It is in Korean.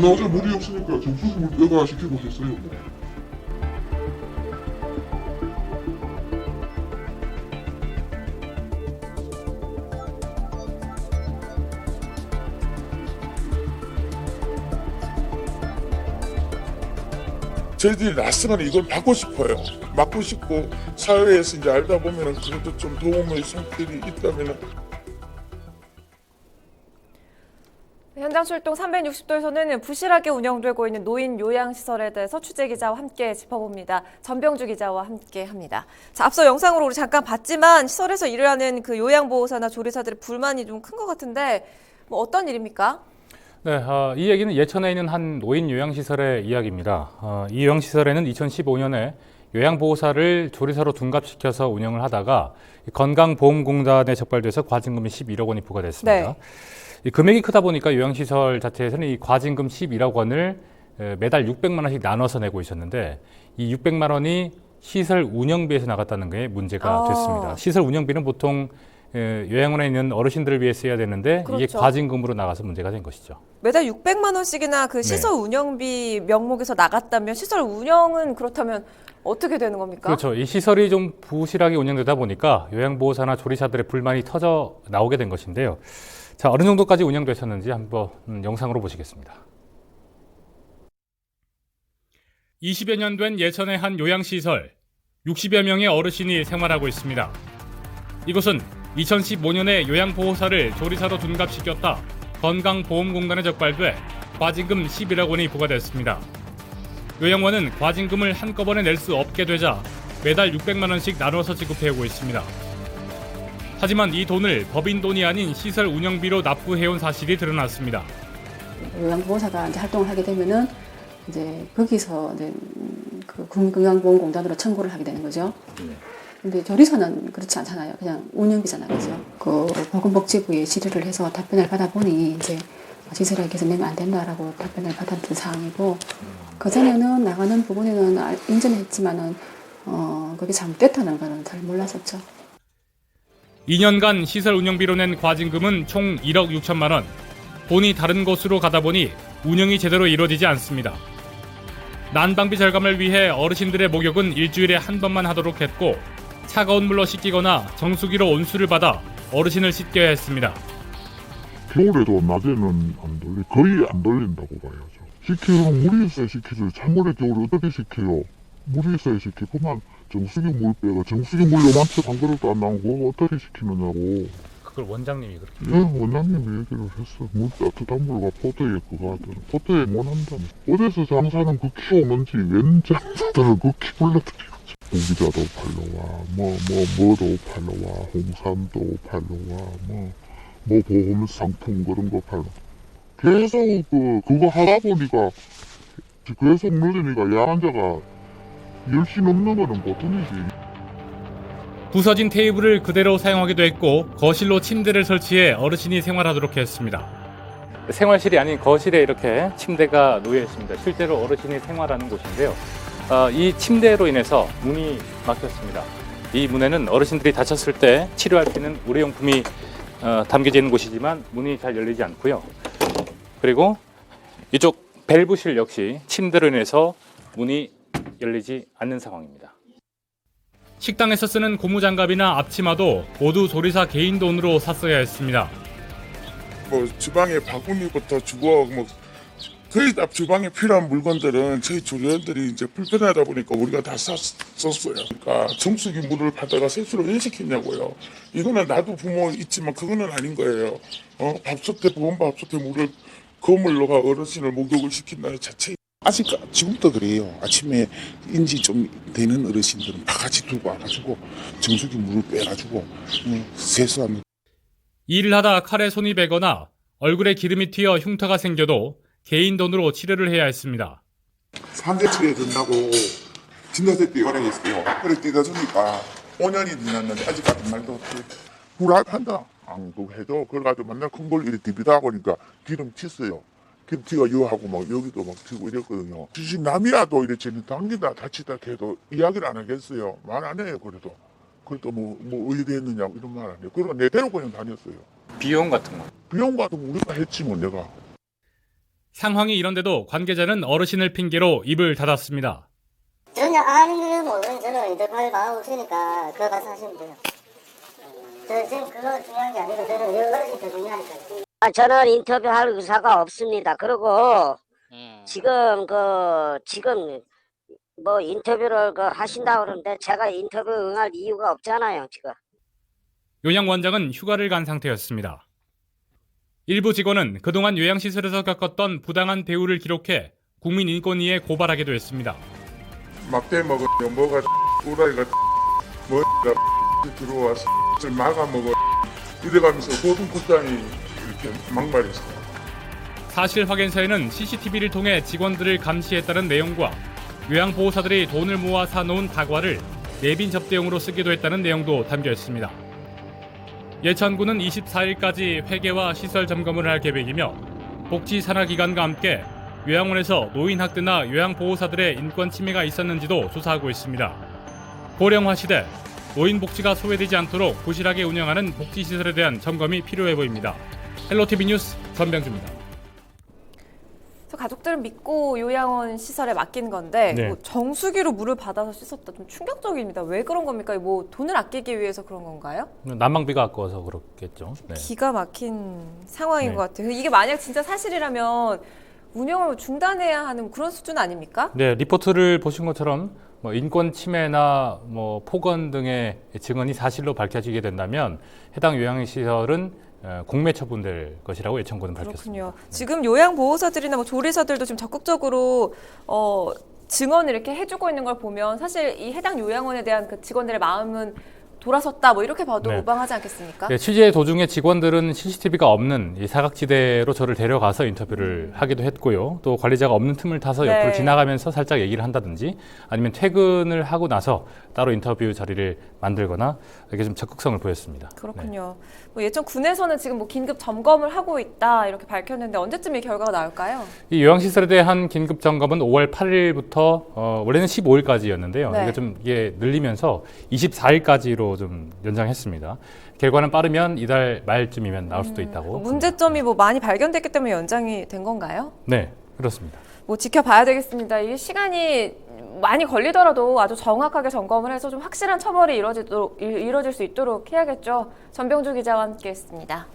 어제 물이 없으니까 정수기 물 빼가 시키고 했어요. 저희들이 낯선 이걸 받고 싶어요. 맡고 싶고 사회에서 이제 알다 보면은 그래도 좀 도움의 손길이 있다면은. 현장 출동 360도에서는 부실하게 운영되고 있는 노인 요양시설에 대해서 취재 기자와 함께 짚어봅니다. 전병주 기자와 함께 합니다. 자, 앞서 영상으로 우리 잠깐 봤지만 시설에서 일을 하는 그 요양보호사나 조리사들의 불만이 좀 큰 것 같은데 뭐 어떤 일입니까? 네, 이 얘기는 예천에 있는 한 노인 요양시설의 이야기입니다. 이 요양시설에는 2015년에 요양보호사를 조리사로 둔갑시켜서 운영을 하다가 건강보험공단에 적발돼서 과징금이 11억 원이 부과됐습니다. 네. 이 금액이 크다 보니까 요양시설 자체에서는 이 과징금 11억 원을 매달 600만 원씩 나눠서 내고 있었는데 이 600만 원이 시설 운영비에서 나갔다는 게 문제가 됐습니다. 시설 운영비는 보통 요양원에 있는 어르신들을 위해 써야 되는데 그렇죠. 이게 과징금으로 나가서 문제가 된 것이죠. 매달 600만 원씩이나 그 시설 운영비 명목에서 나갔다면 시설 운영은 그렇다면 어떻게 되는 겁니까? 그렇죠. 이 시설이 좀 부실하게 운영되다 보니까 요양보호사나 조리사들의 불만이 터져 나오게 된 것인데요. 자, 어느 정도까지 운영되셨는지 한번 영상으로 보시겠습니다. 20여 년 된 예천의 한 요양시설, 60여 명의 어르신이 생활하고 있습니다. 이곳은 2015년에 요양보호사를 조리사로 둔갑시켰다 건강보험공단에 적발돼 과징금 11억 원이 부과됐습니다. 요양원은 과징금을 한꺼번에 낼 수 없게 되자 매달 600만 원씩 나눠서 지급해오고 있습니다. 하지만 이 돈을 법인 돈이 아닌 시설 운영비로 납부해온 사실이 드러났습니다. 요양보호사가 이제 활동을 하게 되면은 이제 거기서 이제 그 국민건강보험공단으로 청구를 하게 되는 거죠. 근데 조리사는 그렇지 않잖아요. 그냥 운영비잖아요, 그죠? 그 보건복지부에 질의를 해서 답변을 받아보니 이제 시설에게서 내면 안 된다라고 답변을 받았던 사항이고 그 전에는 나가는 부분에는 인정을 했지만은 그게 잘못됐다는 거는 잘 몰랐었죠. 2년간 시설 운영비로 낸 과징금은 총 1억 6천만 원. 돈이 다른 곳으로 가다 보니 운영이 제대로 이루어지지 않습니다. 난방비 절감을 위해 어르신들의 목욕은 일주일에 한 번만 하도록 했고 차가운 물로 씻기거나 정수기로 온수를 받아 어르신을 씻겨야 했습니다. 겨울에도 낮에는 안 돌리, 거의 안 돌린다고 봐야죠. 시키면 물이 있어야 시키죠. 찬물에 겨울에 어떻게 시켜요? 물이 있어야 시키. 그만 정수기 물 빼가 정수기 물 요만치 한 그릇도 안 나오고 어떻게 시키느냐고. 그걸 원장님이 그렇게. 예, 원장님이 얘기를 했어. 물 따뜻한 물과 포도에 그거 하더니 포도에 못 한다니. 어디서 장사는 극히 오는지 웬 장사들을 극히 불러들이고. 고기자도 팔러 와, 뭐도 팔러 와, 홍삼도 팔러 와, 뭐 보험 상품 그런 거 팔러. 계속 그거 하다 보니까 계속 늘으니까 야간자가 10시 넘는 거는 보통이지. 부서진 테이블을 그대로 사용하기도 했고 거실로 침대를 설치해 어르신이 생활하도록 했습니다. 생활실이 아닌 거실에 이렇게 침대가 놓여 있습니다. 실제로 어르신이 생활하는 곳인데요. 이 침대로 인해서 문이 막혔습니다. 이 문에는 어르신들이 다쳤을 때 치료할 수 있는 의료용품이 담겨져 있는 곳이지만 문이 잘 열리지 않고요. 그리고 이쪽 밸브실 역시 침대로 인해서 문이 열리지 않는 상황입니다. 식당에서 쓰는 고무장갑이나 앞치마도 모두 조리사 개인 돈으로 샀어야 했습니다. 뭐 주방에 바구니부터 주고 뭐 거의 다 주방에 필요한 물건들은 저희 조리원들이 이제 불편하다 보니까 우리가 다 썼어요. 그러니까 정수기 물을 받다가 세수를 왜 시켰냐고요. 이거는 나도 부모 있지만 그거는 아닌 거예요. 밥솥에 보온밥솥에 물을 거물로가 어르신을 목욕을 시킨다는 자체. 아직 지금도 그래요. 아침에 인지 좀 되는 어르신들은 다 같이 들고 와가지고 정수기 물을 빼가지고 세수하는. 일을 하다 칼에 손이 베거나 얼굴에 기름이 튀어 흉터가 생겨도 개인 돈으로 치료를 해야 했습니다. 상대치에 든다고 진단세 띄어내겠어요. 그래 띄어주니까 5년이 지났는데 아직 같은 말도 없지. 불안한다. 안 그거 해도 그래가지고 맨날 큰 걸 이렇게 디비다 보니까 기름 튀어요. 김치가 유하고 막 여기도 막 튀고 이랬거든요. 지금 남이라도 이렇게 당기다 다치다 해도 이야기를 안 하겠어요. 말 안 해요. 그래도 뭐 의대 했느냐고 이런 말 안 해요. 그리고 내대로 그냥 다녔어요. 비용 같은 거. 비용 같은 거 우리가 했지 뭐 내가. 상황이 이런데도 관계자는 어르신을 핑계로 입을 닫았습니다. 전혀 아는 모르는 저는 인터뷰를 나오고 있으니까 그거 가서 하시면 돼요. 저 지금 그거 중요한 게 아니고 저는 어르신 더 중요하니까요. 저는 인터뷰할 의사가 없습니다. 그리고 지금 뭐 인터뷰를 하신다고 그러는데 제가 인터뷰 응할 이유가 없잖아요, 지금. 요양원장은 휴가를 간 상태였습니다. 일부 직원은 그동안 요양시설에서 겪었던 부당한 대우를 기록해 국민인권위에 고발하기도 했습니다. 막대 먹으면 뭐가 우라이가 뭐가 들어와서 막아 먹어 이래가면서 모든 국장이 이렇게 막말했어요. 사실 확인서에는 CCTV를 통해 직원들을 감시했다는 내용과 요양보호사들이 돈을 모아 사놓은 다과를 내빈 접대용으로 쓰기도 했다는 내용도 담겨 있습니다. 예천구는 24일까지 회계와 시설 점검을 할 계획이며 복지산하기관과 함께 요양원에서 노인 학대나 요양보호사들의 인권 침해가 있었는지도 조사하고 있습니다. 고령화 시대, 노인 복지가 소외되지 않도록 부실하게 운영하는 복지시설에 대한 점검이 필요해 보입니다. 헬로티비 뉴스 전병주입니다. 가족들은 믿고 요양원 시설에 맡긴 건데 네. 뭐 정수기로 물을 받아서 씻었다. 좀 충격적입니다. 왜 그런 겁니까? 뭐 돈을 아끼기 위해서 그런 건가요? 난방비가 아까워서 그렇겠죠. 네. 기가 막힌 상황인 네. 것 같아요. 이게 만약 진짜 사실이라면 운영을 중단해야 하는 그런 수준 아닙니까? 네, 리포트를 보신 것처럼 뭐 인권 침해나 뭐 폭언 등의 증언이 사실로 밝혀지게 된다면 해당 요양시설은 공매 처분될 것이라고 예천구는 밝혔습니다. 그렇군요. 지금 요양보호사들이나 뭐 조리사들도 지금 적극적으로 증언을 이렇게 해주고 있는 걸 보면 사실 이 해당 요양원에 대한 그 직원들의 마음은 돌아섰다 뭐 이렇게 봐도 네. 무방하지 않겠습니까? 네, 취재 도중에 직원들은 CCTV가 없는 이 사각지대로 저를 데려가서 인터뷰를 하기도 했고요. 또 관리자가 없는 틈을 타서 옆으로 네. 지나가면서 살짝 얘기를 한다든지 아니면 퇴근을 하고 나서 따로 인터뷰 자리를 만들거나 이렇게 좀 적극성을 보였습니다. 그렇군요. 뭐 예천 군에서는 지금 뭐 긴급 점검을 하고 있다 이렇게 밝혔는데 언제쯤 이 결과가 나올까요? 이 요양시설에 대한 긴급 점검은 5월 8일부터 원래는 15일까지였는데요. 네. 이게 늘리면서 24일까지로 좀 연장했습니다. 결과는 빠르면 이달 말쯤이면 나올 수도 있다고. 문제점이 뭐 많이 발견됐기 때문에 연장이 된 건가요? 네, 그렇습니다. 뭐 지켜봐야 되겠습니다. 이게 시간이 많이 걸리더라도 아주 정확하게 점검을 해서 좀 확실한 처벌이 이루어질 수 있도록 해야겠죠. 전병주 기자와 함께했습니다.